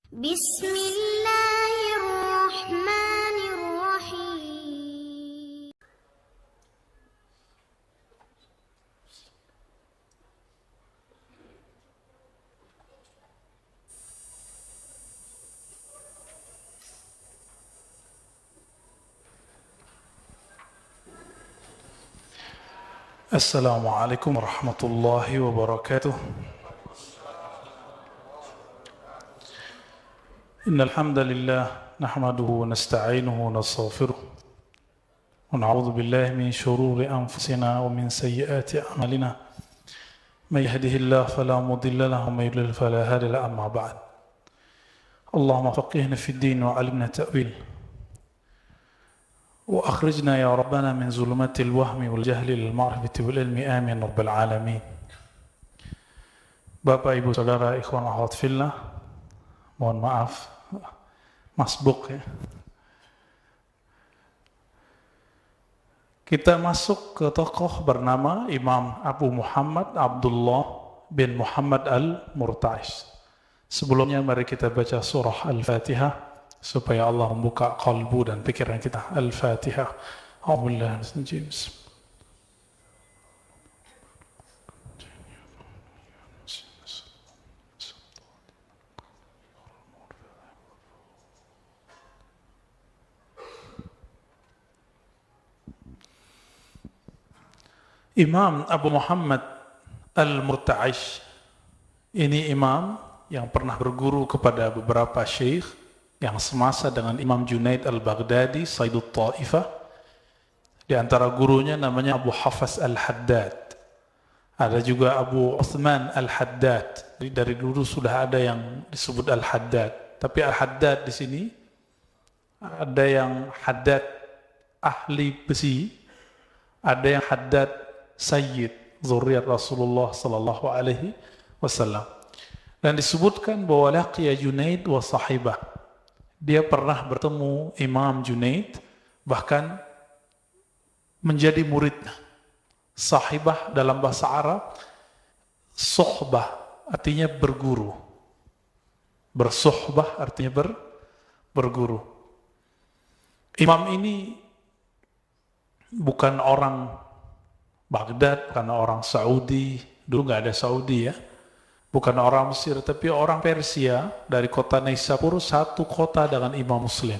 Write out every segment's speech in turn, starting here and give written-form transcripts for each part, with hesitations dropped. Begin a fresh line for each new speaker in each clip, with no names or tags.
بسم الله الرحمن الرحيم.
السلام عليكم ورحمة الله وبركاته. إن الحمد لله نحمده ونستعينه ونستغفره ونعوذ بالله من شرور أنفسنا ومن سيئات أعمالنا من يهده الله فلا مضل له ومن يضلل فلا هادي له. أما بعد، اللهم فقهنا في الدين وعلمنا تأويل وأخرجنا يا ربنا من ظلمات الوهم والجهل للمعرفة والعلم، آمين رب العالمين. Bapak, Ibu, Saudara, ikhwan akhwat fillah, mohon maaf masbuk ya. Kita masuk ke tokoh bernama Imam Abu Muhammad Abdullah bin Muhammad Al-Murta'ish. Sebelumnya mari kita baca surah Al-Fatihah supaya Allah membuka kalbu dan pikiran kita. Al-Fatihah. A'udzubillahi minasyaitonir rajim. Imam Abu Muhammad Al-Murta'ish ini imam yang pernah berguru kepada beberapa syekh yang semasa dengan Imam Junaid Al-Baghdadi, Sayyidut Ta'ifah. Di antara gurunya namanya Abu Hafs Al-Haddad. Ada juga Abu Uthman Al-Haddad. Jadi dari dulu sudah ada yang disebut Al-Haddad. Tapi Al-Haddad di sini ada yang Haddad ahli besi, ada yang Haddad Sayyid, zuriat Rasulullah sallallahu alaihi wasallam. Dan disebutkan bahwa laqiya Junaid wa sahibah. Dia pernah bertemu Imam Junaid, bahkan menjadi muridnya. Sahibah dalam bahasa Arab, sohbah artinya berguru. Bersohbah artinya berguru. Imam ini bukan orang Baghdad, bukan orang Saudi, dulu nggak ada Saudi ya, bukan orang Mesir, tapi orang Persia dari kota Naisabur, satu kota dengan Imam Muslim.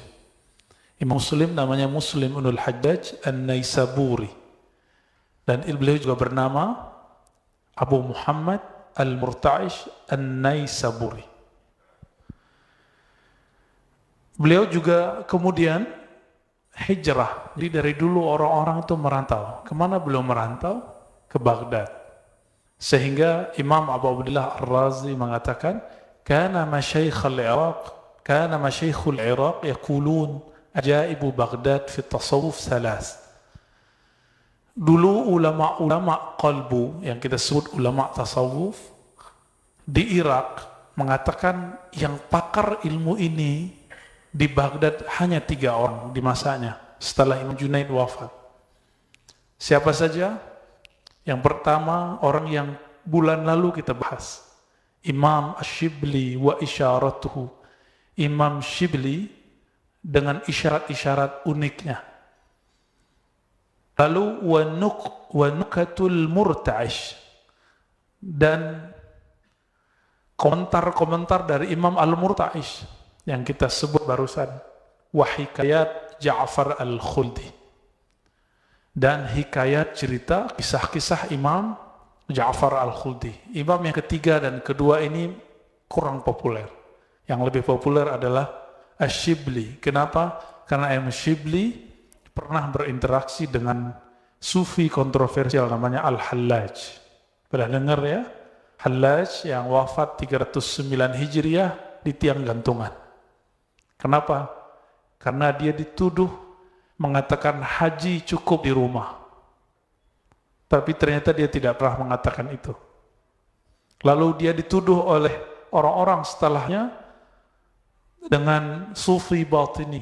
Imam Muslim namanya Muslim ibn al-Hajjaj An-Naisaburi, dan beliau juga bernama Abu Muhammad Al-Murta'ish An-Naisaburi. Beliau juga kemudian hijrah. Jadi dari dulu orang-orang itu merantau. Kemana beliau merantau? Ke Baghdad. Sehingga Imam Abu Abdullah Ar-Razi mengatakan, kana masyaikhul Iraq, kana masyaikhul Iraq yaqulun ajaibu Baghdad fi tasawuf salas. Dulu ulama-ulama qalbu, yang kita sebut ulama tasawuf di Irak, mengatakan yang pakar ilmu ini di Baghdad hanya 3 orang di masanya setelah Imam Junaid wafat. Siapa saja? Yang pertama, orang yang bulan lalu kita bahas, Imam Ash-Shibli wa isyaratuhu. Imam Shibli dengan isyarat-isyarat uniknya. Lalu wa nukatul Murta'ish, dan komentar-komentar dari Imam Al-Murta'ish yang kita sebut barusan, wahikayat Ja'far Al-Khuldi, dan hikayat cerita kisah-kisah Imam Ja'far Al-Khuldi. Imam yang ketiga dan kedua ini kurang populer. Yang lebih populer adalah Ash-Shibli. Kenapa? Karena Imam Shibli pernah berinteraksi dengan sufi kontroversial namanya Al-Hallaj. Pernah dengar ya? Hallaj yang wafat 309 Hijriah di tiang gantungan. Kenapa? Karena dia dituduh mengatakan haji cukup di rumah. Tapi ternyata dia tidak pernah mengatakan itu. Lalu dia dituduh oleh orang-orang setelahnya dengan sufi batini,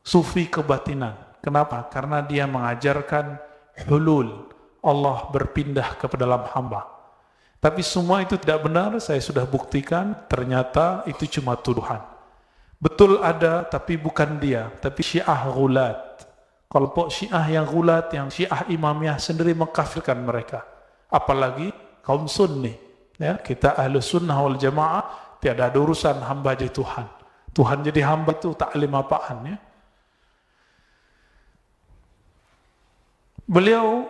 sufi kebatinan. Kenapa? Karena dia mengajarkan hulul, Allah berpindah ke dalam hamba. Tapi semua itu tidak benar, saya sudah buktikan, ternyata itu cuma tuduhan. Betul ada, tapi bukan dia, tapi Syiah Ghulat. Kelompok Syiah yang Ghulat, yang Syiah Imamiyah sendiri mengkafirkan mereka. Apalagi kaum Sunni. Ya, kita ahlu sunnah wal jamaah, tiada ada urusan hamba jadi Tuhan. Tuhan jadi hamba itu taklim apaan ya. Beliau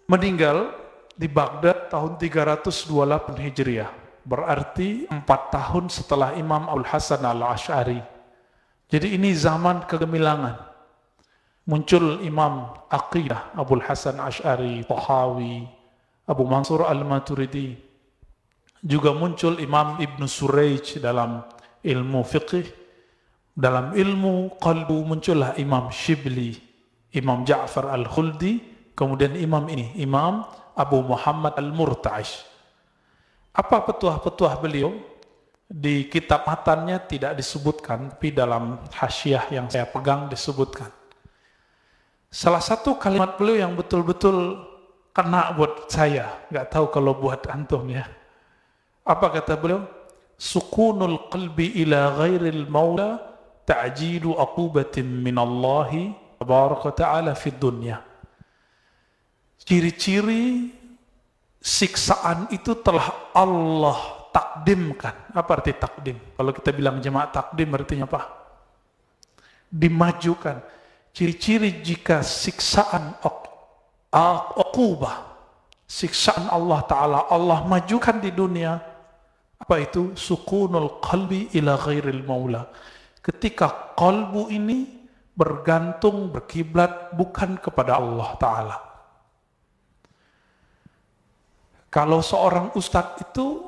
meninggal di Baghdad tahun 328 Hijriah. Berarti 4 tahun setelah Imam Abul Hasan al-Ash'ari. Jadi ini zaman kegemilangan. Muncul Imam Aqidah, Abul Hasan Ash'ari, Tahawi, Abu Mansur al-Maturidi. Juga muncul Imam Ibn Surayj dalam ilmu fiqih. Dalam ilmu qalbu muncullah Imam Shibli, Imam Ja'far al-Khuldi, kemudian Imam ini, Imam Abu Muhammad al-Murta'ish. Apa petuah-petuah beliau? Di kitab matannya tidak disebutkan, tapi dalam hasyiah yang saya pegang disebutkan. Salah satu kalimat beliau yang betul-betul kena buat saya, nggak tahu kalau buat antum ya. Apa kata beliau? Sukunul qalbi ila ghairil maula ta'jilu aqubatin minallahi tabaraka ta'ala fid dunya. Ciri-ciri siksaan itu telah Allah takdimkan. Apa arti takdim? Kalau kita bilang jemaah takdim artinya apa? Dimajukan. Ciri-ciri jika siksaan uqubah, siksaan Allah Ta'ala, Allah majukan di dunia. Apa itu? Sukunul qalbi ila ghairil maula. Ketika qalbu ini bergantung, berkiblat bukan kepada Allah Ta'ala. Kalau seorang ustadz itu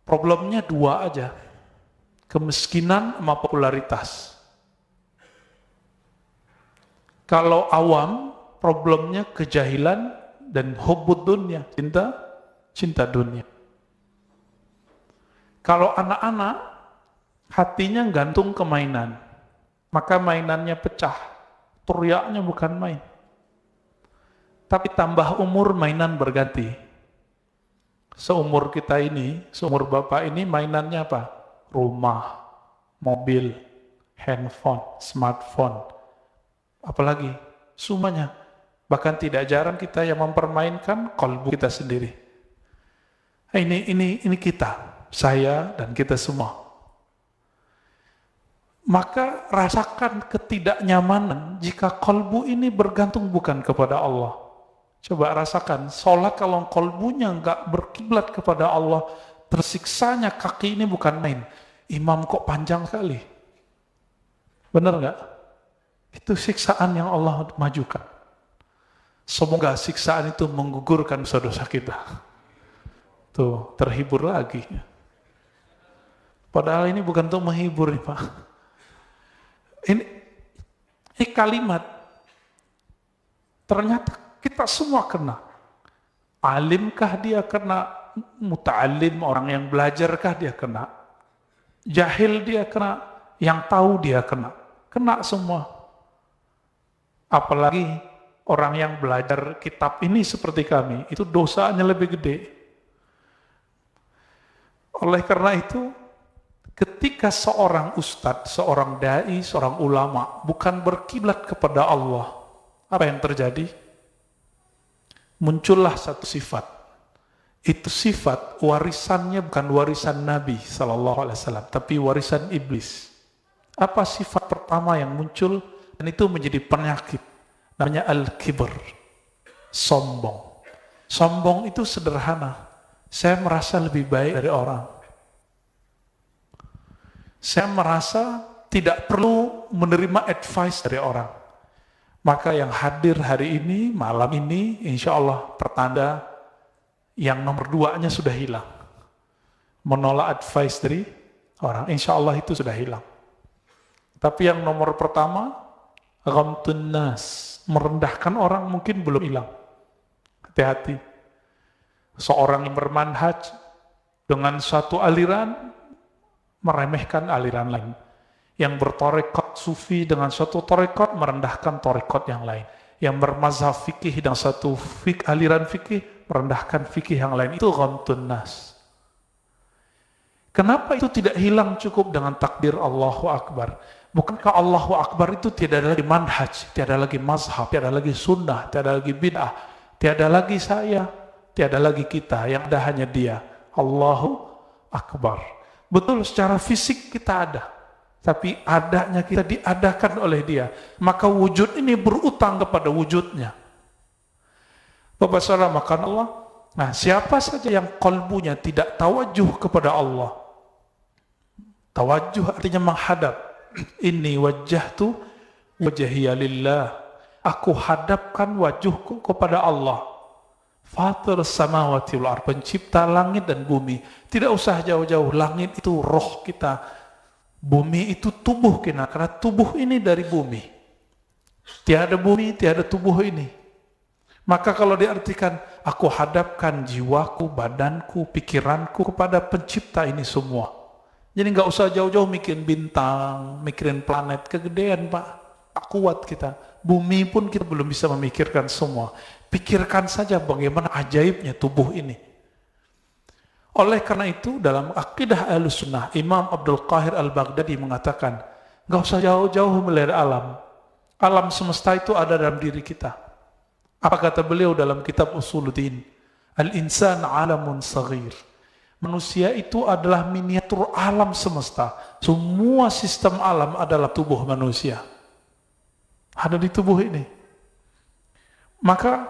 problemnya dua aja. Kemiskinan sama popularitas. Kalau awam, problemnya kejahilan dan hubbud dunya, cinta dunia. Kalau anak-anak, hatinya gantung ke mainan, maka mainannya pecah, teriaknya bukan main. Tapi tambah umur, mainan berganti. Seumur kita ini, seumur bapak ini mainannya apa? Rumah, mobil, handphone, smartphone, apalagi semuanya. Bahkan tidak jarang kita yang mempermainkan kalbu kita sendiri. Ini kita, saya dan kita semua. Maka rasakan ketidaknyamanan jika kalbu ini bergantung bukan kepada Allah. Coba rasakan, sholat kalau kalbunya enggak berkiblat kepada Allah, tersiksanya kaki ini bukan main. Imam kok panjang sekali. Benar enggak? Itu siksaan yang Allah majukan. Semoga siksaan itu menggugurkan dosa-dosa kita. Tuh, terhibur lagi. Padahal ini bukan untuk menghibur nih Pak. Ini kalimat. Ternyata kita semua kena. Alimkah dia kena? Muta'alim, orang yang belajarkah dia kena? Jahil dia kena? Yang tahu dia kena? Kena semua. Apalagi orang yang belajar kitab ini seperti kami, itu dosanya lebih gede. Oleh karena itu, ketika seorang ustadz, seorang dai, seorang ulama bukan berkiblat kepada Allah, apa yang terjadi? Muncullah satu sifat. Itu sifat warisannya bukan warisan Nabi SAW, tapi warisan iblis. Apa sifat pertama yang muncul? Dan itu menjadi penyakit. Namanya al-kibr. Sombong. Sombong itu sederhana. Saya merasa lebih baik dari orang. Saya merasa tidak perlu menerima advice dari orang. Maka yang hadir hari ini, malam ini, insya Allah pertanda yang nomor 2-nya sudah hilang. Menolak advice dari orang, insya Allah itu sudah hilang. Tapi yang nomor pertama, ghamtun nas, merendahkan orang mungkin belum hilang. Hati-hati. Seorang yang bermanhaj dengan satu aliran, meremehkan aliran lain. Yang bertorekot sufi dengan suatu torekot, merendahkan torekot yang lain. yang bermazhab fikih dan satu aliran fikih merendahkan fikih yang lain, itu ghamtun nas. Kenapa itu tidak hilang cukup dengan takbir Allahu Akbar? Bukankah Allahu Akbar itu tidak ada lagi manhaj, tiada lagi mazhab, tiada lagi sunnah, tiada lagi bid'ah, tiada lagi saya, tiada lagi kita, yang ada hanya Dia, Allahu Akbar. Betul, secara fisik kita ada, tapi adanya kita diadakan oleh Dia. Maka wujud ini berutang kepada wujudnya. Bapak saudara, makan Allah. Nah, siapa saja yang qalbunya tidak tawajuh kepada Allah, tawajuh artinya menghadap. Inni wajjahtu wajhiya lillah. Aku hadapkan wajahku kepada Allah. Fatir samawati wal ardh, pencipta langit dan bumi. Tidak usah jauh-jauh, langit itu roh kita. Bumi itu tubuh kita, karena tubuh ini dari bumi. Tiada bumi, tiada tubuh ini. Maka kalau diartikan, aku hadapkan jiwaku, badanku, pikiranku kepada pencipta ini semua. Jadi nggak usah jauh-jauh mikirin bintang, mikirin planet, kegedean Pak, tak kuat kita. Bumi pun kita belum bisa memikirkan semua. Pikirkan saja bagaimana ajaibnya tubuh ini. Oleh karena itu dalam akidah Ahlussunnah, Imam Abdul Qahir Al-Baghdadi mengatakan, nggak usah jauh-jauh melihat alam. Alam semesta itu ada dalam diri kita. Apa kata beliau dalam kitab Usuluddin? Al-insan alamun saghir. Manusia itu adalah miniatur alam semesta. Semua sistem alam adalah tubuh manusia. Ada di tubuh ini. Maka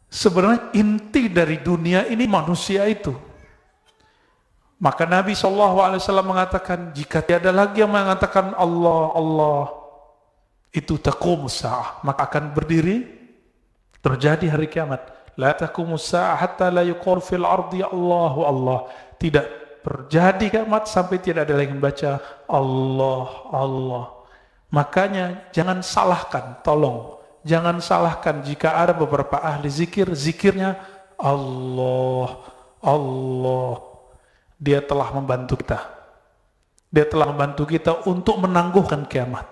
sebenarnya inti dari dunia ini manusia itu. Maka Nabi SAW mengatakan, jika tiada lagi yang mengatakan Allah, Allah, itu taqumus sa'ah, maka akan berdiri, terjadi hari kiamat. La taqumus sa'ah hatta la yuqal fil ardi Allahu Allah. Tidak terjadi kiamat sampai tidak ada lagi membaca Allah, Allah. Makanya jangan salahkan, tolong. Jangan salahkan jika ada beberapa ahli zikir, zikirnya Allah, Allah. Dia telah membantu kita. Dia telah membantu kita untuk menangguhkan kiamat.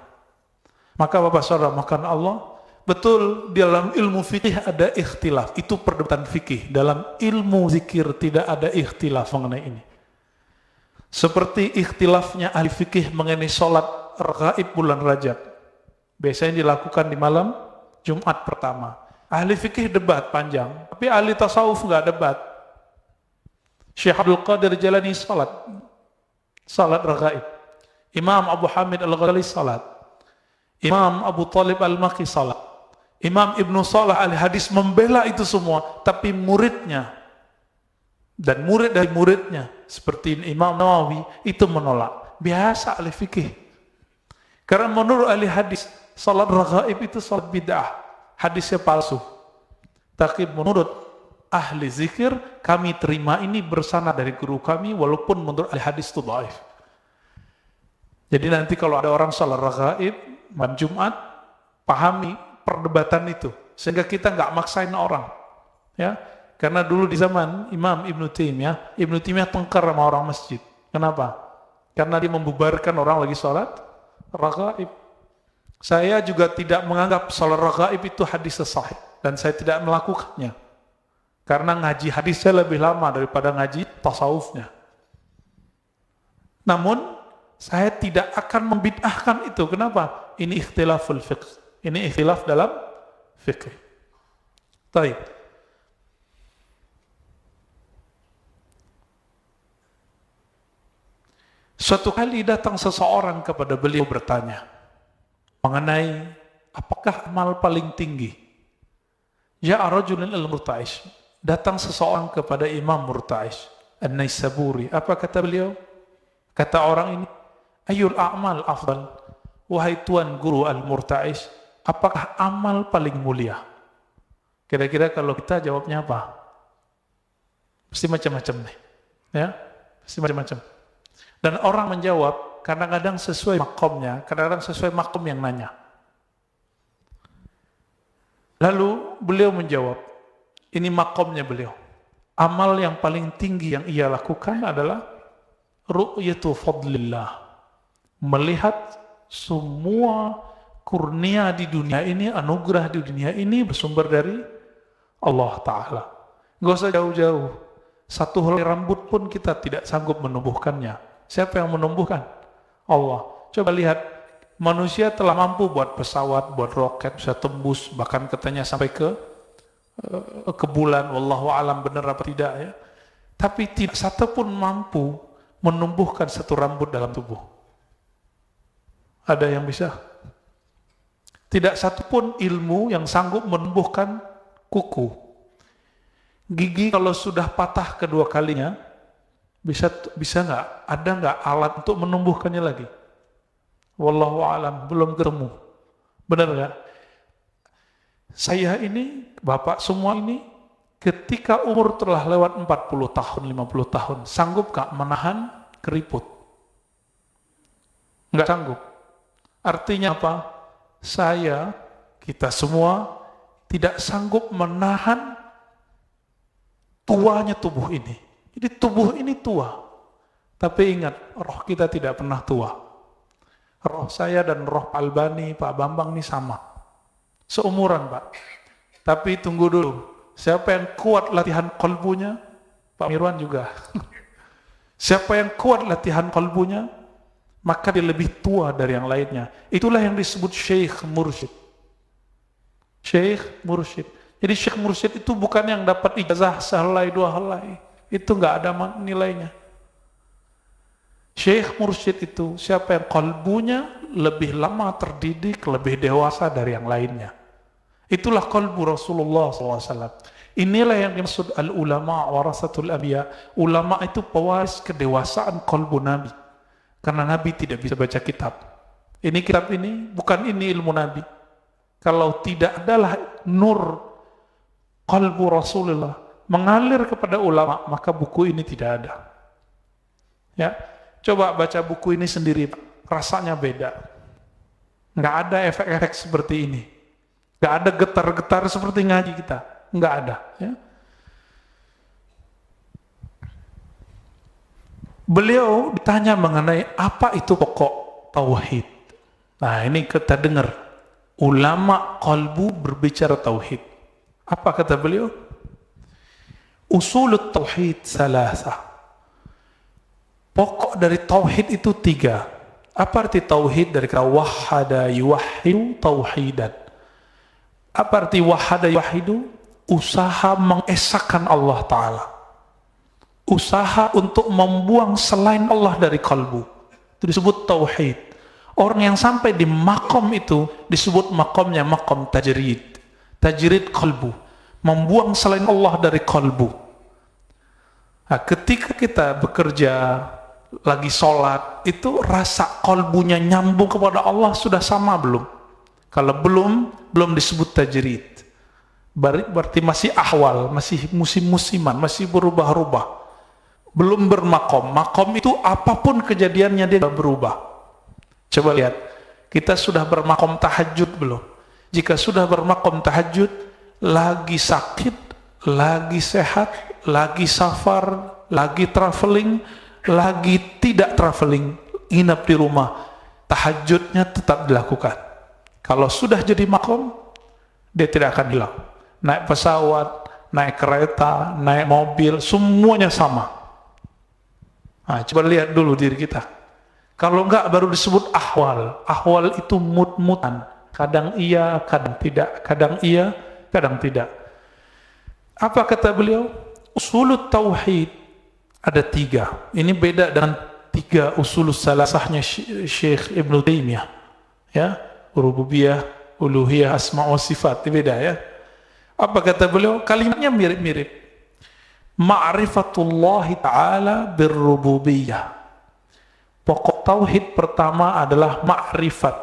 Maka Bapak Saudara, makan Allah. Betul, di dalam ilmu fikih ada ikhtilaf. Itu perdebatan fikih. Dalam ilmu zikir tidak ada ikhtilaf mengenai ini. Seperti ikhtilafnya ahli fikih mengenai sholat raghaib bulan Rajab. Biasanya dilakukan di malam Jumat pertama. Ahli fikih debat panjang, tapi ahli tasawuf nggak debat. Syekh Abdul Qadir Jalani salat raghaib. Imam Abu Hamid Al-Ghazali salat. Imam Abu Talib Al-Maki salat. Imam Ibnu Salah Al-Hadis membela itu semua, tapi muridnya dan murid dari muridnya seperti Imam Nawawi itu menolak. Biasa ahli fikih. Karena menurut ahli hadis, salat raghaib itu salat bid'ah, hadisnya palsu. Tapi menurut ahli zikir, kami terima ini bersanad dari guru kami, walaupun menurut ahli hadis itu dhaif. Jadi nanti kalau ada orang salat raghaib malam Jumat, pahami perdebatan itu, sehingga kita nggak maksain orang, ya. Karena dulu di zaman Imam Ibnu Taimiyah tengkar sama orang masjid. Kenapa? Karena dia membubarkan orang lagi sholat raghaib. Saya juga tidak menganggap sholat raghaib itu hadis sahih, dan saya tidak melakukannya. Karena ngaji hadis saya lebih lama daripada ngaji tasawufnya. Namun saya tidak akan membid'ahkan itu. Kenapa? Ini ikhtilaful fiqh. Ini ikhtilaf dalam fikih. Baik. Suatu kali datang seseorang kepada beliau bertanya mengenai apakah amal paling tinggi. Ja'a rajulun al-Murta'ish. Datang seseorang kepada Imam Murta'ish An-Naisaburi. Apa kata beliau? Kata orang ini, Ayyul a'mal afdal. Wahai Tuan Guru Al-Murta'ish, apakah amal paling mulia? Kira-kira kalau kita jawabnya apa? Pasti macam-macam nih. Ya, pasti macam-macam. Dan orang menjawab kadang-kadang sesuai makomnya, kadang-kadang sesuai makom yang nanya. Lalu beliau menjawab, ini makomnya beliau. Amal yang paling tinggi yang ia lakukan adalah ru'yatu fadlillah. Melihat semua kurnia di dunia ini, anugerah di dunia ini bersumber dari Allah Ta'ala. Gak usah jauh-jauh. Satu helai rambut pun kita tidak sanggup menumbuhkannya. Siapa yang menumbuhkan? Allah. Coba lihat, manusia telah mampu buat pesawat, buat roket, bisa tembus, bahkan katanya sampai ke bulan. Wallahu alam benar apa tidak ya. Tapi tidak satu pun mampu menumbuhkan satu rambut dalam tubuh. Ada yang bisa? Tidak satu pun ilmu yang sanggup menumbuhkan kuku. Gigi kalau sudah patah kedua kalinya, bisa nggak? Ada nggak alat untuk menumbuhkannya lagi? Wallahu alam, belum ketemu. Benar nggak? Saya ini, Bapak semua ini, ketika umur telah lewat 40 tahun, 50 tahun, sanggup nggak menahan keriput? Nggak sanggup. Artinya apa? Kita semua tidak sanggup menahan tuanya tubuh ini. Jadi tubuh ini tua. Tapi ingat, roh kita tidak pernah tua. Roh saya dan roh Pak Albani, Pak Bambang ini sama. Seumuran, Pak. Tapi tunggu dulu. Siapa yang kuat latihan kolbunya? Pak Mirwan juga. Siapa yang kuat latihan kolbunya? Maka dia lebih tua dari yang lainnya. Itulah yang disebut Syekh Mursyid. Syekh Mursyid. Jadi Syekh Mursyid itu bukan yang dapat ijazah sehelai dua helai. Itu nggak ada nilainya. Syekh Mursyid itu siapa yang kolbunya lebih lama terdidik, lebih dewasa dari yang lainnya. Itulah kolbu Rasulullah SAW. Inilah yang dimaksud al-ulama warasatul anbiya. Ulama itu pewaris kedewasaan kolbu Nabi. Karena Nabi tidak bisa baca kitab. Ini kitab ini, bukan ini ilmu Nabi. Kalau tidak adalah nur qalbu Rasulullah mengalir kepada ulama, maka buku ini tidak ada. Ya, coba baca buku ini sendiri, rasanya beda. Nggak ada efek-efek seperti ini. Nggak ada getar-getar seperti ngaji kita. Nggak ada. Ya. Beliau ditanya mengenai apa itu pokok tauhid. Nah, ini kita dengar. Ulama qalbu berbicara tauhid. Apa kata beliau? Usulut tauhid salasa. Pokok dari tauhid itu 3. Apa arti tauhid? Dari kata wahada yuwahhidu tauhidan. Apa arti wahada yuwahhidu? Usaha mengesahkan Allah Ta'ala. Usaha untuk membuang selain Allah dari kalbu. Itu disebut tauhid. Orang yang sampai di makom itu disebut makomnya makom tajrid. Tajrid kalbu. Membuang selain Allah dari kalbu. Nah, ketika kita bekerja, lagi sholat, itu rasa kalbunya nyambung kepada Allah sudah sama belum? Kalau belum disebut tajrid. Berarti masih ahwal, masih musim-musiman, masih berubah-ubah. Belum bermakom. Makom itu apapun kejadiannya dia berubah. Coba lihat, kita sudah bermakom tahajud belum? Jika sudah bermakom tahajud, lagi sakit, lagi sehat, lagi safar, lagi traveling, lagi tidak traveling, nginap di rumah, tahajudnya tetap dilakukan. Kalau sudah jadi makom, dia tidak akan hilang. Naik pesawat, naik kereta, naik mobil, semuanya sama. Nah, coba lihat dulu diri kita. Kalau enggak baru disebut ahwal. Ahwal itu mut-mutan. Kadang iya, kadang tidak. Kadang iya, kadang tidak. Apa kata beliau? Usulut tauhid ada 3. Ini beda dengan 3 usulus salasahnya Syekh Ibn Taimiyah. Ya, rububiyah, uluhiyah, asma' wa sifat. Ini beda ya. Apa kata beliau? Kalimatnya mirip-mirip. Ma'rifatullahi ta'ala birrububiyah. Pokok tauhid pertama adalah ma'rifat.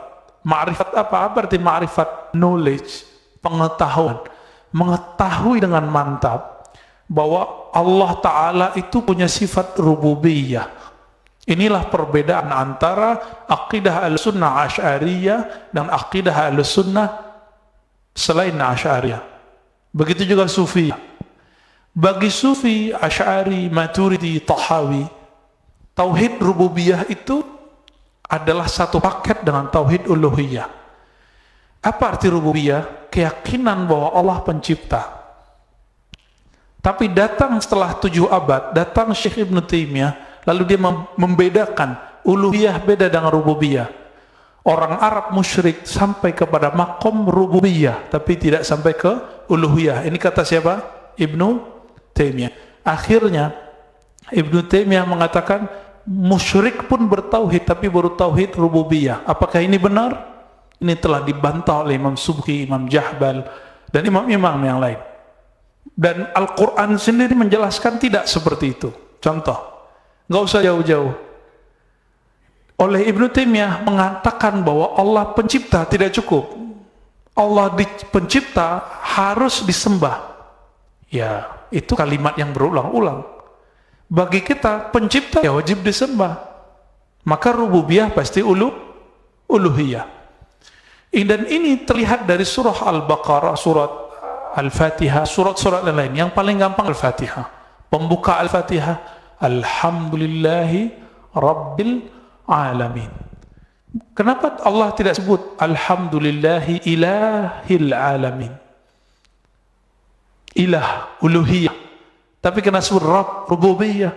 Ma'rifat apa? Apa arti ma'rifat? Knowledge, pengetahuan. Mengetahui dengan mantap bahwa Allah Ta'ala itu punya sifat rububiyah. Inilah perbedaan antara aqidah al-sunnah asy'ariyah dan aqidah al-sunnah selain asy'ariyah. Begitu juga sufi. Bagi sufi, asy'ari, maturidi, tahawi, tauhid rububiyah itu adalah satu paket dengan tauhid uluhiyah. Apa arti rububiyah? Keyakinan bahwa Allah pencipta. Tapi datang setelah 7 abad, datang Syekh Ibn Taimiyah, lalu dia membedakan uluhiyah beda dengan rububiyah. Orang Arab musyrik sampai kepada makom rububiyah, tapi tidak sampai ke uluhiyah. Ini kata siapa? Ibn Taimiyah. Akhirnya Ibn Taimiyah mengatakan musyrik pun bertauhid, tapi baru tauhid rububiyah. Apakah ini benar? Ini telah dibantah oleh Imam Subki, Imam Jahbal, dan imam-imam yang lain. Dan Al-Quran sendiri menjelaskan tidak seperti itu. Contoh, nggak usah jauh-jauh. Oleh Ibn Taimiyah mengatakan bahwa Allah pencipta tidak cukup. Allah pencipta harus disembah. Ya, itu kalimat yang berulang-ulang. Bagi kita, pencipta ya wajib disembah. Maka rububiyah pasti uluhiyah. Dan ini terlihat dari surah Al-Baqarah, surat Al-Fatihah, surat-surat lain. Yang paling gampang Al-Fatihah. Pembuka Al-Fatihah, Alhamdulillahi Rabbil Alamin. Kenapa Allah tidak sebut Alhamdulillahi Ilahil Alamin? Ilah, uluhiyah. Tapi kena sebut Rabb, rububiyah.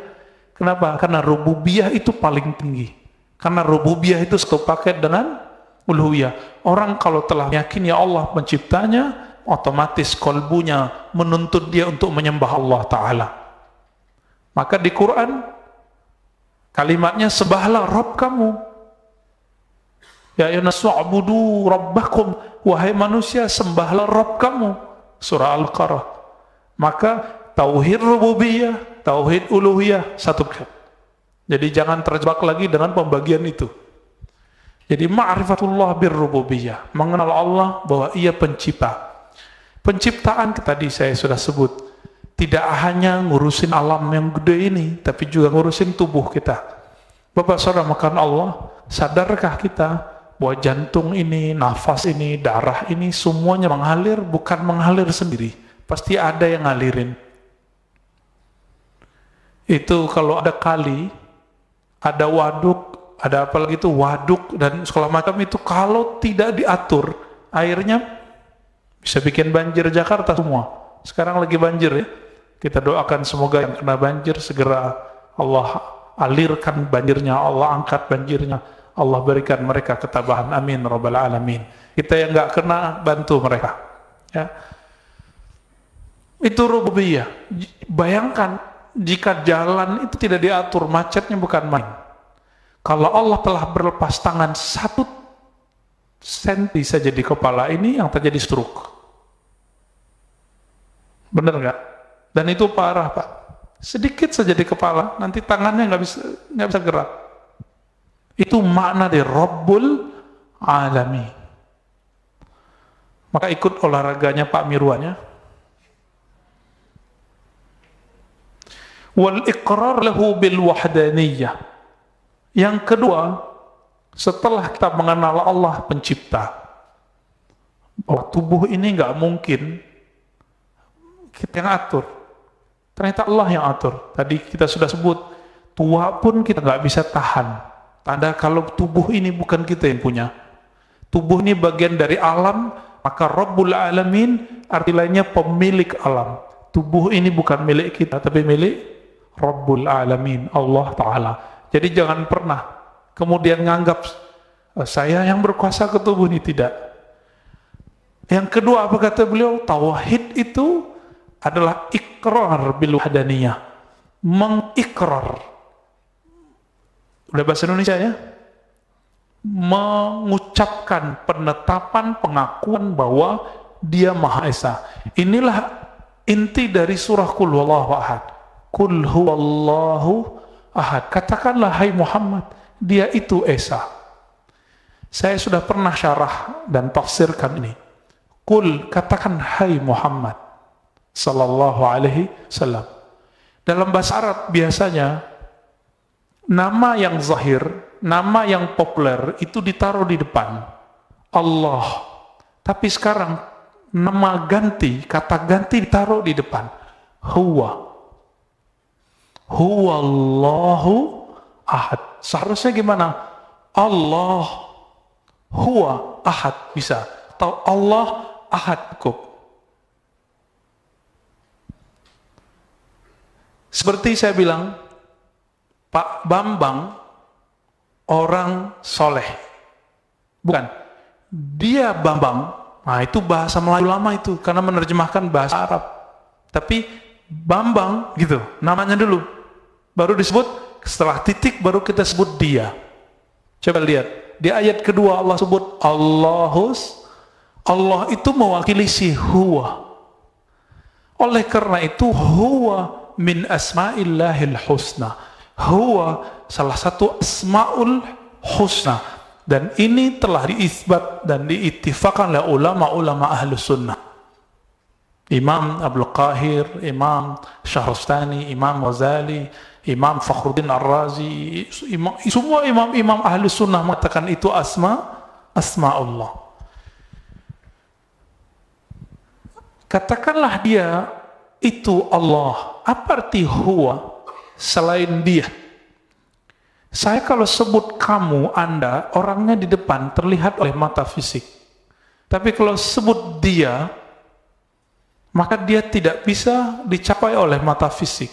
Kenapa? Karena rububiyah itu paling tinggi. Karena rububiyah itu satu paket dengan uluhiyah. Orang kalau telah yakin ya Allah penciptanya, otomatis kolbunya menuntut dia untuk menyembah Allah Ta'ala. Maka di Quran kalimatnya sembahlah Rabb kamu. Ya ayyuhan nasu ubudu rabbakum, wahai manusia sembahlah Rabb kamu. Surah Al-Baqarah. Maka tauhid rububiyah, tauhid uluhiyah satu paket. Jadi jangan terjebak lagi dengan pembagian itu. Jadi ma'rifatullah birrububiyah, mengenal Allah bahwa ia pencipta. Penciptaan tadi saya sudah sebut, tidak hanya ngurusin alam yang gede ini, tapi juga ngurusin tubuh kita. Bapak saudara makan Allah, sadarkah kita bahwa jantung ini, nafas ini, darah ini semuanya mengalir, bukan mengalir sendiri. Pasti ada yang ngalirin. Itu kalau ada kali, ada waduk, ada apalagi itu waduk dan segala macam itu, kalau tidak diatur, airnya bisa bikin banjir Jakarta semua. Sekarang lagi banjir ya. Kita doakan semoga yang kena banjir segera Allah alirkan banjirnya, Allah angkat banjirnya, Allah berikan mereka ketabahan. Amin rabbal alamin. Kita yang nggak kena bantu mereka. Ya. Itu rububiyah. Bayangkan jika jalan itu tidak diatur, macetnya bukan main. Kalau Allah telah berlepas tangan 1 senti saja di kepala ini, yang terjadi stroke. Benar nggak? Dan itu parah Pak. Sedikit saja di kepala, nanti tangannya nggak bisa gerak. Itu makna dari Rabbul Alamin. Maka ikut olahraganya Pak Mirwan ya. Wal iqrar lahu bil wahdaniyah. Yang kedua, setelah kita mengenal Allah pencipta, bahwa tubuh ini nggak mungkin kita yang atur, ternyata Allah yang atur. Tadi kita sudah sebut, tua pun kita nggak bisa tahan. Tanda kalau tubuh ini bukan kita yang punya. Tubuh ini bagian dari alam, maka Rabbul Alamin arti lainnya pemilik alam. Tubuh ini bukan milik kita, tapi milik Rabbul Alamin, Allah Ta'ala. Jadi jangan pernah kemudian nganggap saya yang berkuasa ke tubuh ini, tidak. Yang kedua apa kata beliau? Tauhid itu adalah ikrar bil wahdaniyah. Mengikrar. Udah bahasa Indonesia ya? Mengucapkan penetapan, pengakuan bahwa dia Maha Esa. Inilah inti dari surah Qul huwallahu ahad. Qul huwallahu ahad. Katakanlah hai Muhammad, dia itu Esa. Saya sudah pernah syarah dan tafsirkan ini. Qul, katakan hai Muhammad sallallahu alaihi wasallam. Dalam bahasa Arab biasanya nama yang zahir, nama yang populer itu ditaruh di depan Allah. Tapi sekarang nama ganti, kata ganti ditaruh di depan huwa. Huwallahu ahad. Seharusnya gimana? Allah huwa ahad, bisa. atau Allah Ahad cukup. Seperti saya bilang, Pak Bambang orang soleh. Bukan. Dia Bambang. Nah itu bahasa Melayu lama itu. Karena menerjemahkan bahasa Arab. Tapi Bambang gitu. Namanya dulu. Baru disebut. Setelah titik baru kita sebut dia. Coba lihat. Di ayat kedua Allah sebut Allahus. Allah itu mewakili si huwa. Oleh karena itu huwa min asma'illahil husna. Huwa salah satu asma'ul husna. Dan ini telah diisbat dan diittifaqkan oleh ulama-ulama ahlu sunnah. Imam Abdul Qahir, Imam Syahrustani, Imam Ghazali, Imam Fakhruddin Ar-Razi, semua imam-imam ahlu sunnah mengatakan itu asma'ullah. Katakanlah dia itu Allah. Apa arti huwa selain dia? Saya kalau sebut kamu, Anda, orangnya di depan terlihat oleh mata fisik. Tapi kalau sebut dia, maka dia tidak bisa dicapai oleh mata fisik.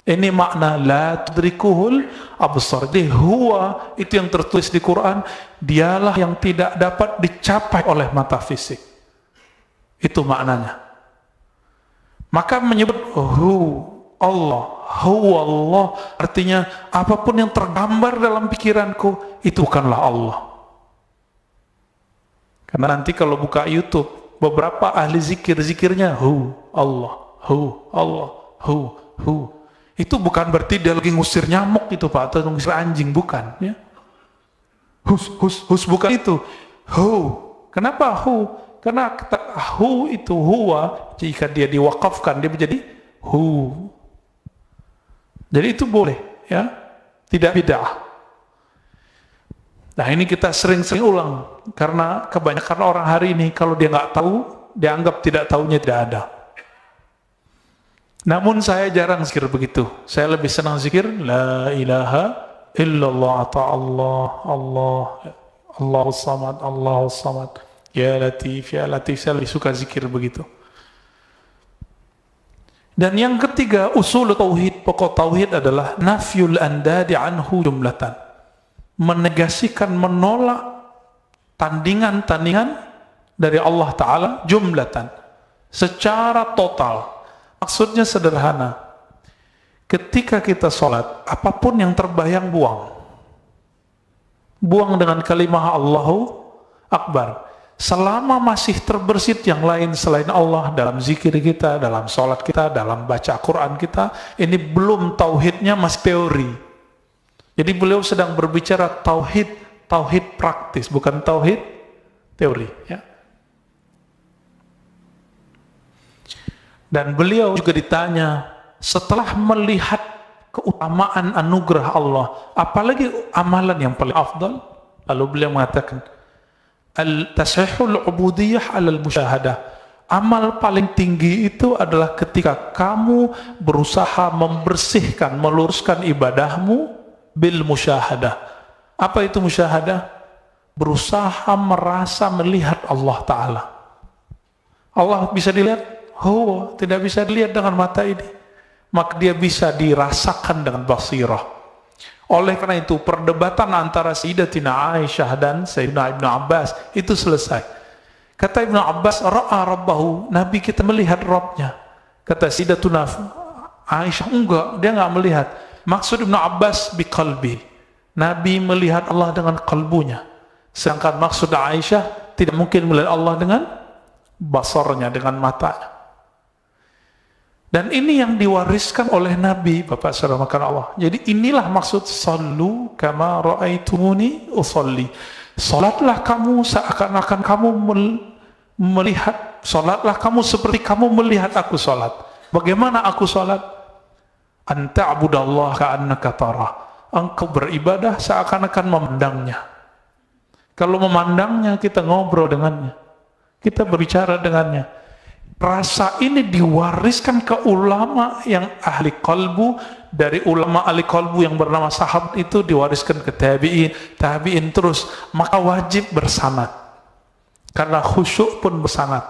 Ini makna la tudrikuhul absar. Jadi huwa itu yang tertulis di Quran, dialah yang tidak dapat dicapai oleh mata fisik. Itu maknanya. Maka menyebut Allah, huwa Allah, artinya apapun yang tergambar dalam pikiranku itu bukanlah Allah. Karena nanti kalau buka YouTube, beberapa ahli zikirnya Allah, Allah. Itu bukan berarti dia lagi ngusir nyamuk itu Pak, atau ngusir anjing, bukan ya. Hus bukan itu. Kenapa Karena kata itu huwa, jika dia diwakafkan dia menjadi Jadi itu boleh ya, tidak bid'ah. Nah ini kita sering-sering ulang karena kebanyakan orang hari ini kalau dia nggak tahu, dia anggap tidak tahunya tidak ada. Namun saya jarang zikir begitu. Saya lebih senang zikir la ilaha illallah atau Allahus samad. Ya Latif, saya lebih suka zikir begitu. Dan yang ketiga, usul tauhid, pokok tauhid adalah nafyul andadi anhu jumlatan. Menegasikan, menolak tandingan-tandingan dari Allah Ta'ala jumlatan. Secara total. Maksudnya sederhana. Ketika kita sholat, apapun yang terbayang buang. Buang dengan kalimah Allahu Akbar. Selama masih terbersit yang lain selain Allah dalam zikir kita, dalam sholat kita, dalam baca Quran kita, ini belum tauhidnya, masih teori. Jadi beliau sedang berbicara tauhid praktis, bukan tauhid teori. Ya. Dan beliau juga ditanya, setelah melihat keutamaan anugerah Allah, apalagi amalan yang paling afdal? Lalu beliau mengatakan, Al-tasihul ubudiyah alal musyahadah. Amal paling tinggi itu adalah ketika kamu berusaha membersihkan, meluruskan ibadahmu bil musyahadah. Apa itu musyahadah? Berusaha merasa melihat Allah Ta'ala. Allah bisa dilihat? Tidak bisa dilihat dengan mata ini. Maka dia bisa dirasakan dengan basirah. Oleh karena itu perdebatan antara Sayyidatina Aisyah dan Sayyidina Ibnu Abbas itu selesai. Kata Ibnu Abbas, ra'a rabbahu, Nabi kita melihat Rabbnya. Kata Sayyidatuna Aisyah, enggak, dia enggak melihat. Maksud Ibnu Abbas biqalbi, Nabi melihat Allah dengan kalbunya. Sedangkan maksud Aisyah tidak mungkin melihat Allah dengan basarnya, dengan matanya. Dan ini yang diwariskan oleh Nabi, Bapak Saudara makan Allah. Jadi inilah maksud sallu kama ra'aitumuni usolli. Salatlah kamu seakan-akan kamu melihat, salatlah kamu seperti kamu melihat aku salat. Bagaimana aku salat? Anta'budallaha ka'annaka tarah. Engkau beribadah seakan-akan memandangnya. Kalau memandangnya kita ngobrol dengannya. Kita berbicara dengannya. Rasa ini diwariskan ke ulama yang ahli qalbu, dari ulama ahli qalbu yang bernama sahabat itu diwariskan ke tabi'in terus, maka wajib bersanad. Karena khusyuk pun bersangat.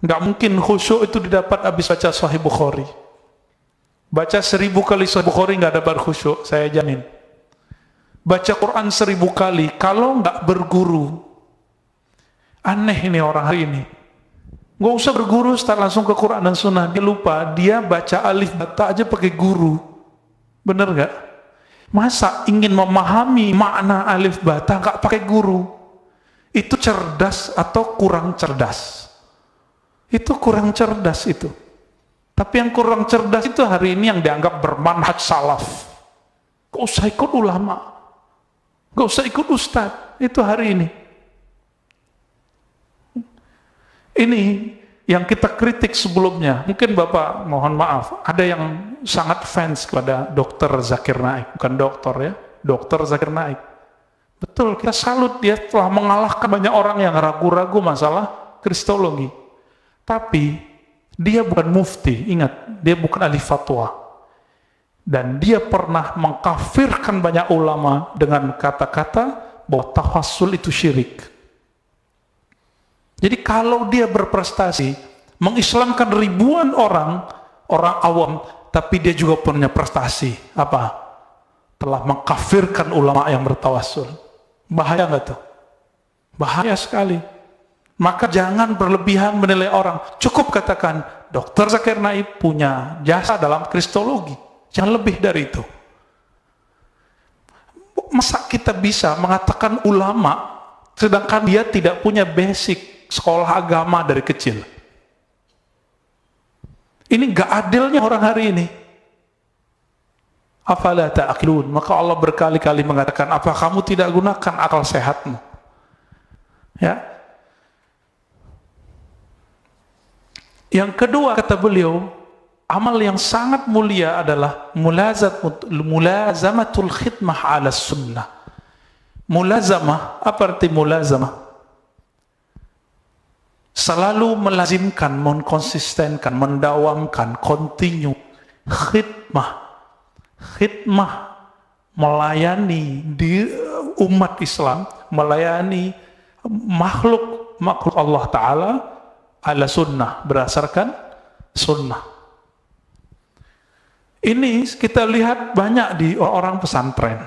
Nggak mungkin khusyuk itu didapat habis baca Sahih Bukhari. Baca 1000 kali Sahih Bukhari nggak dapat khusyuk, saya jamin. Baca Quran 1000 kali, kalau nggak berguru, aneh ini orang hari ini. Nggak usah berguru, start langsung ke Quran dan Sunnah. Dia lupa, dia baca alif bata aja pakai guru. Bener nggak? Masa ingin memahami makna alif bata nggak pakai guru? Itu cerdas atau kurang cerdas? Itu kurang cerdas itu. Tapi yang kurang cerdas itu hari ini yang dianggap bermanhaj salaf. Gak usah ikut ulama, gak usah ikut ustadz. Itu hari ini. Ini yang kita kritik sebelumnya. Mungkin Bapak mohon maaf, ada yang sangat fans kepada Dr. Zakir Naik. Bukan dokter ya, Dr. Zakir Naik. Betul, kita salut, dia telah mengalahkan banyak orang yang ragu-ragu masalah kristologi. Tapi dia bukan mufti, ingat, dia bukan ahli fatwa. Dan dia pernah mengkafirkan banyak ulama dengan kata-kata bahwa tawassul itu syirik. Jadi kalau dia berprestasi, mengislamkan ribuan orang awam, tapi dia juga punya prestasi. Apa? Telah mengkafirkan ulama yang bertawassul. Bahaya nggak tuh? Bahaya sekali. Maka jangan berlebihan menilai orang. Cukup katakan, Dr. Zakir Naik punya jasa dalam kristologi. Jangan lebih dari itu. Masa kita bisa mengatakan ulama, sedangkan dia tidak punya basic sekolah agama dari kecil? Ini gak adilnya orang hari ini. Afala ta'qilun. Maka Allah berkali-kali mengatakan, apa kamu tidak gunakan akal sehatmu? Ya. Yang kedua kata beliau, amal yang sangat mulia adalah mulazamatul khidmah ala sunnah. Mulazamah, apa arti mulazamah? Selalu melazimkan, mengkonsistenkan, mendawamkan, continue. Khidmah, melayani di umat Islam, melayani makhluk Allah Ta'ala ala sunnah, berdasarkan sunnah. Ini kita lihat banyak di orang pesantren,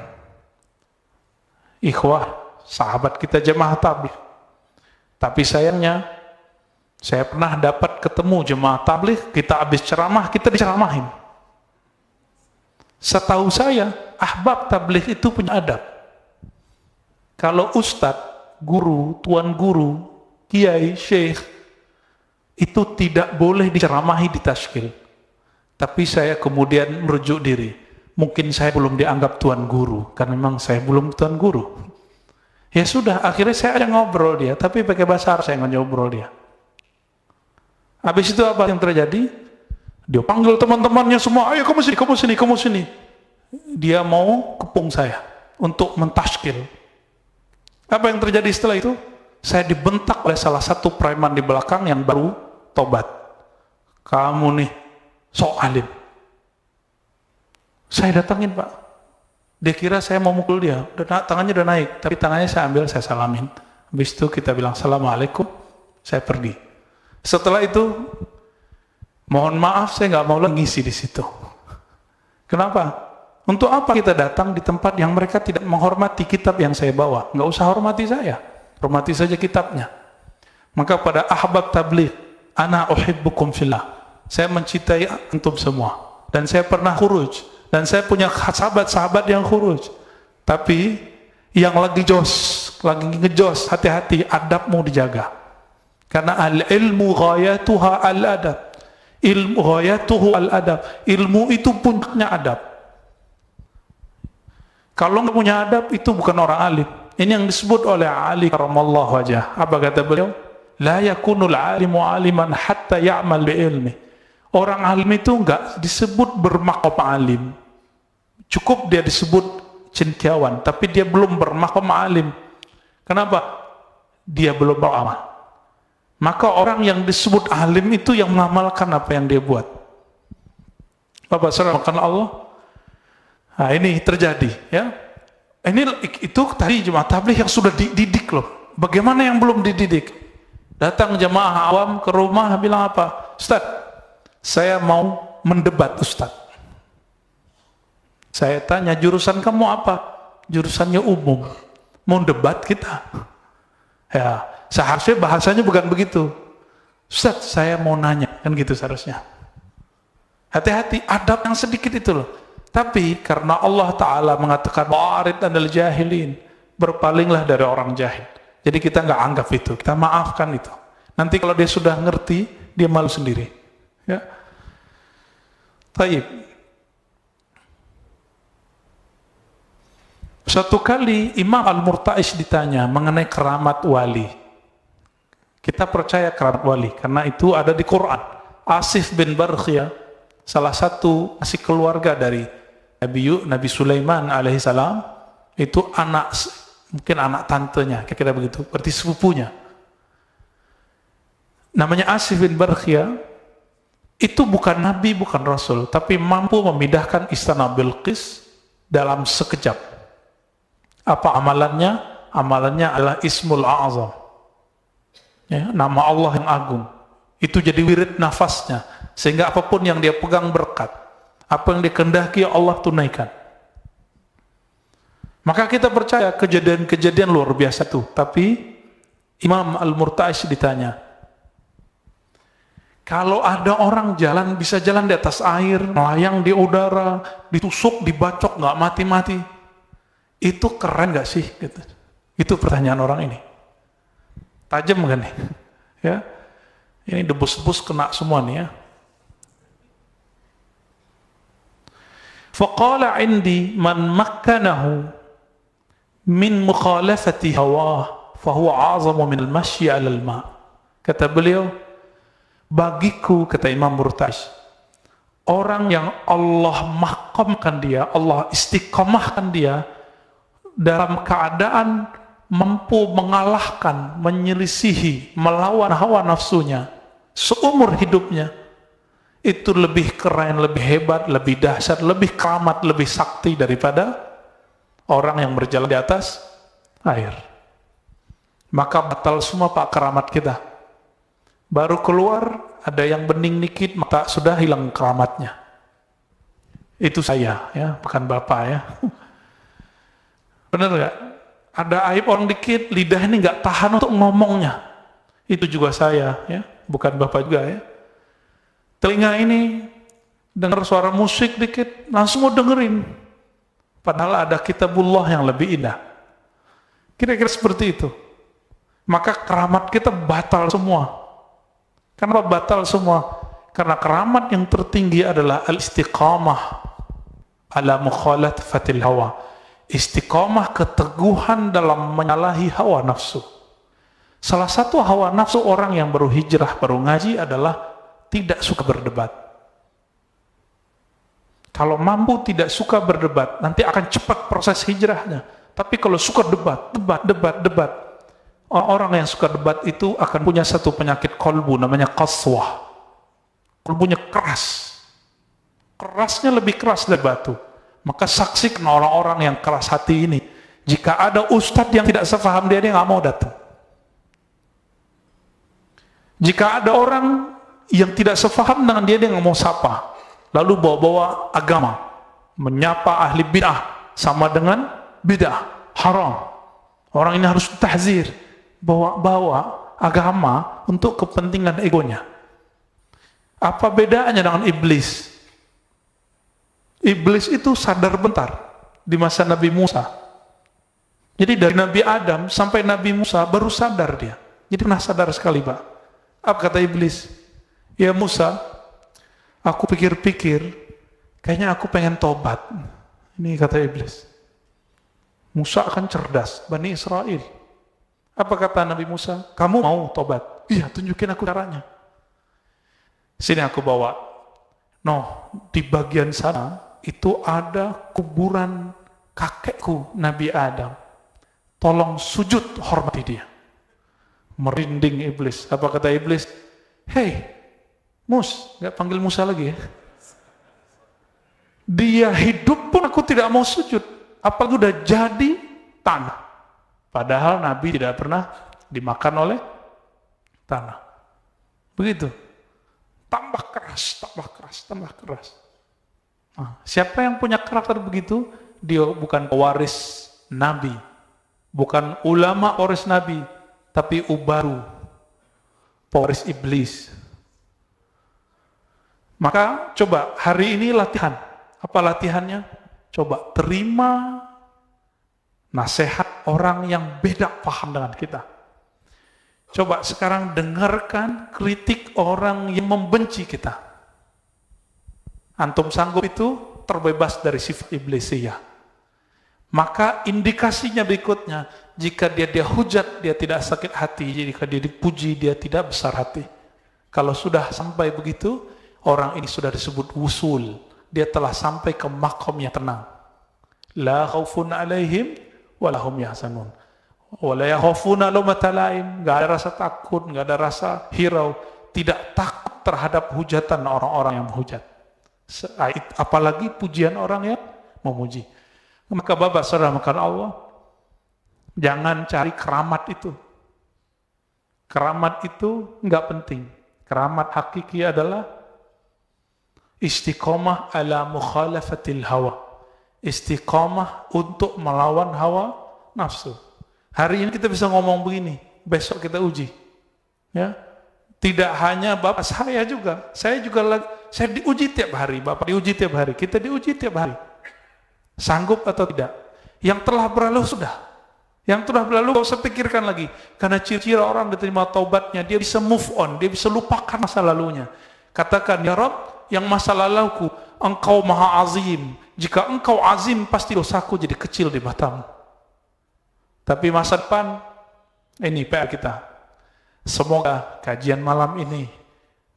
ikhwah, sahabat kita jemaah tabligh. Tapi sayangnya, saya pernah dapat ketemu jemaah tabligh, kita habis ceramah, kita diceramahin. Setahu saya, ahbab tabligh itu punya adab. Kalau ustadz, guru, tuan guru, kiai, syekh, itu tidak boleh diceramahi di tashkil. Tapi saya kemudian merujuk diri. Mungkin saya belum dianggap tuan guru, karena memang saya belum tuan guru. Ya sudah, akhirnya saya ada ngobrol dia, tapi pakai bahasa Arab saya ngobrol dia. Habis itu apa yang terjadi? Dia panggil teman-temannya semua, ayo kamu sini. Dia mau kepung saya untuk mentashkil. Apa yang terjadi setelah itu? Saya dibentak oleh salah satu preman di belakang yang baru tobat. Kamu nih, sok alim. Saya datangin Pak. Dia kira saya mau mukul dia, tangannya udah naik, tapi tangannya saya ambil, saya salamin. Habis itu kita bilang Assalamualaikum, saya pergi. Setelah itu, mohon maaf saya nggak mau lagi ngisi di situ. Kenapa? Untuk apa kita datang di tempat yang mereka tidak menghormati kitab yang saya bawa? Nggak usah hormati saya, hormati saja kitabnya. Maka pada ahbab tabligh, ana uhibbukum fillah. Saya mencintai antum semua, dan saya pernah khuruj, dan saya punya sahabat-sahabat yang khuruj. Tapi yang lagi lagi ngejos, hati-hati, adabmu dijaga. Karena al-ilmu ghayatuha al-adab. Ilmu ghayatuhu al-adab. Ilmu itu puncaknya adab. Kalau nggak punya adab, itu bukan orang alim. Ini yang disebut oleh Ali karamallahu wajhah. Apa kata beliau? La yakunul alimu aliman hatta ya'mal bi ilmi. Orang alim itu nggak disebut bermaqam alim. Cukup dia disebut cendekiawan, tapi dia belum bermaqam alim. Kenapa? Dia belum beramal. Maka orang yang disebut alim itu yang mengamalkan apa yang dia buat. Bapak saudara, karena Allah. Nah, ini terjadi, ya. Itu tadi jemaah tabligh yang sudah dididik loh. Bagaimana yang belum dididik? Datang jamaah awam ke rumah bilang apa? Ustaz, saya mau mendebat Ustaz. Saya tanya, jurusan kamu apa? Jurusannya umum. Mau debat kita? Ya, seharusnya bahasanya bukan begitu. Ustaz, saya mau nanya, kan gitu seharusnya. Hati-hati, adab yang sedikit itu loh. Tapi karena Allah Ta'ala mengatakan wa'arid anil jahilin, berpalinglah dari orang jahil. Jadi kita nggak anggap itu, kita maafkan itu. Nanti kalau dia sudah ngerti, dia malu sendiri. Ya. Taib. Suatu kali Imam Al-Murta'ish ditanya mengenai keramat wali. Kita percaya keramat wali karena itu ada di Quran. Asif bin Barkhiyah, salah satu masih keluarga dari Nabi Sulaiman alaihissalam, itu anak, mungkin anak tantenya, kira-kira begitu, berarti sepupunya. Namanya Asif bin Barkhiyah, itu bukan nabi, bukan rasul, tapi mampu memindahkan istana Bilqis dalam sekejap. Apa amalannya? Amalannya adalah Ismul A'zam, ya, nama Allah yang agung. Itu jadi wirid nafasnya, sehingga apapun yang dia pegang berkat, apa yang dikehendaki Allah tunaikan. Maka kita percaya kejadian-kejadian luar biasa tuh. Tapi Imam Al-Murta'ish ditanya, kalau ada orang bisa jalan di atas air, melayang di udara, ditusuk, dibacok, nggak mati-mati, itu keren nggak sih? Gitu. Itu pertanyaan orang ini. Tajam kan nih? Ya, ini debus-debus kena semua nih ya. Faqala indi man makkanahu min mukhalafati hawah fahuwa a'zamu min al-mashyi 'ala al-ma'. Kata beliau, bagiku, kata Imam Murta'ish, orang yang Allah mahkamkan dia, Allah istiqamahkan dia dalam keadaan mampu mengalahkan, menyelisihi, melawan hawa nafsunya seumur hidupnya, itu lebih keren, lebih hebat, lebih dahsyat, lebih keramat, lebih sakti daripada orang yang berjalan di atas air. Maka batal semua pak keramat kita. Baru keluar ada yang bening dikit, maka sudah hilang keramatnya. Itu saya, ya, bukan bapak ya. Benar nggak? Ada aib orang dikit, lidah ini nggak tahan untuk ngomongnya. Itu juga saya, ya, bukan bapak juga ya. Telinga ini dengar suara musik dikit, langsung mau dengerin. Padahal ada kitabullah yang lebih indah. Kira-kira seperti itu. Maka keramat kita batal semua. Kenapa batal semua? Karena keramat yang tertinggi adalah al-istiqamah ala mukhalafatil hawa. Istiqamah, keteguhan dalam menyalahi hawa nafsu. Salah satu hawa nafsu orang yang baru hijrah, baru ngaji adalah tidak suka berdebat. Kalau mampu tidak suka berdebat, nanti akan cepat proses hijrahnya. Tapi kalau suka debat, orang yang suka debat itu akan punya satu penyakit kolbu, namanya qaswah. Kolbunya keras. Kerasnya lebih keras dari batu. Maka saksikan orang-orang yang keras hati ini. Jika ada ustadz yang tidak sepaham dia nggak mau datang. Jika ada orang yang tidak sepaham dengan dia nggak mau sapa. Lalu bawa-bawa agama, menyapa ahli bid'ah sama dengan bid'ah, haram. Orang ini harus tahzir, bawa agama untuk kepentingan egonya. Apa bedanya dengan iblis? Iblis itu sadar bentar di masa Nabi Musa. Jadi dari Nabi Adam sampai Nabi Musa baru sadar dia. Jadi pernah sadar sekali, Pak. Apa kata iblis? Ya Musa, aku pikir-pikir, kayaknya aku pengen tobat. Ini kata iblis. Musa akan cerdas, Bani Israel. Apa kata Nabi Musa? Kamu mau tobat? Iya, tunjukin aku caranya. Sini aku bawa. No, di bagian sana itu ada kuburan kakekku Nabi Adam. Tolong sujud hormati dia. Merinding iblis. Apa kata iblis? Hei, Mus, gak panggil Musa lagi ya. Dia hidup pun aku tidak mau sujud. Apalagi udah jadi tanah. Padahal Nabi tidak pernah dimakan oleh tanah. Begitu. Tambah keras, tambah keras, tambah keras. Nah, siapa yang punya karakter begitu? Dia bukan pewaris Nabi, bukan ulama pewaris Nabi, tapi ubaru, pewaris iblis. Maka coba hari ini latihan. Apa latihannya? Coba terima nasihat orang yang beda paham dengan kita. Coba sekarang dengarkan kritik orang yang membenci kita. Antum sanggup itu terbebas dari sifat iblisiyah. Maka indikasinya berikutnya, jika dia hujat, dia tidak sakit hati. Jika dia dipuji, dia tidak besar hati. Kalau sudah sampai begitu, orang ini sudah disebut wusul. Dia telah sampai ke makom yang tenang. La khaufun alaihim wa lahum yahzanun. Wa la yakhafuna lawmata laim. Enggak ada rasa takut, enggak ada rasa hirau, tidak takut terhadap hujatan orang-orang yang menghujat. Apalagi pujian orang yang memuji. Maka Bapak Saudara makan Allah, jangan cari keramat itu. Keramat itu enggak penting. Keramat hakiki adalah istiqomah ala mukhalafatil hawa. Istiqomah untuk melawan hawa nafsu. Hari ini kita bisa ngomong begini, besok kita uji. Ya. Tidak hanya Bapak, saya juga. Saya diuji tiap hari, Bapak diuji tiap hari, kita diuji tiap hari. Sanggup atau tidak? Yang telah berlalu sudah. Yang telah berlalu gak usah pikirkan lagi. Karena ciri-ciri orang diterima taubatnya, dia bisa move on, dia bisa lupakan masa lalunya. Katakan, ya Rabb, yang masa laluku, Engkau maha azim. Jika Engkau azim, pasti dosaku jadi kecil di matamu. Tapi masa depan, ini PR kita. Semoga kajian malam ini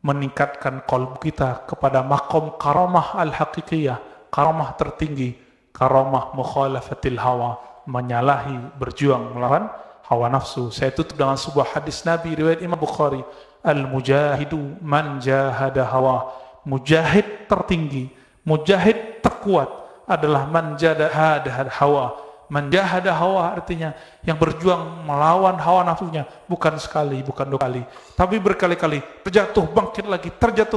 meningkatkan qalb kita kepada makom karamah al-haqiqiyah, karamah tertinggi, karamah mukhalafatil hawa, menyalahi, berjuang melawan hawa nafsu. Saya tutup dengan sebuah hadis Nabi riwayat Imam Bukhari, al-mujahidu man jahada hawa. Mujahid tertinggi, mujahid terkuat adalah man jahada hawa. Menjahada hawa artinya yang berjuang melawan hawa nafsunya, bukan sekali, bukan dua kali, tapi berkali-kali, terjatuh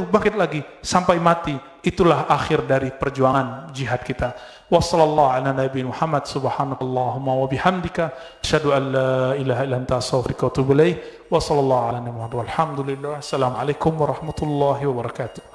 bangkit lagi sampai mati. Itulah akhir dari perjuangan jihad kita. Wassallallahu ala nabiyina Muhammad, subhanakallahumma wa bihamdika asyhadu an la ilaha illa anta astaghfiruka wa atubu ilaik. Wassallallahu ala nabiyina Muhammad walhamdulillah. Assalamualaikum warahmatullahi wabarakatuh.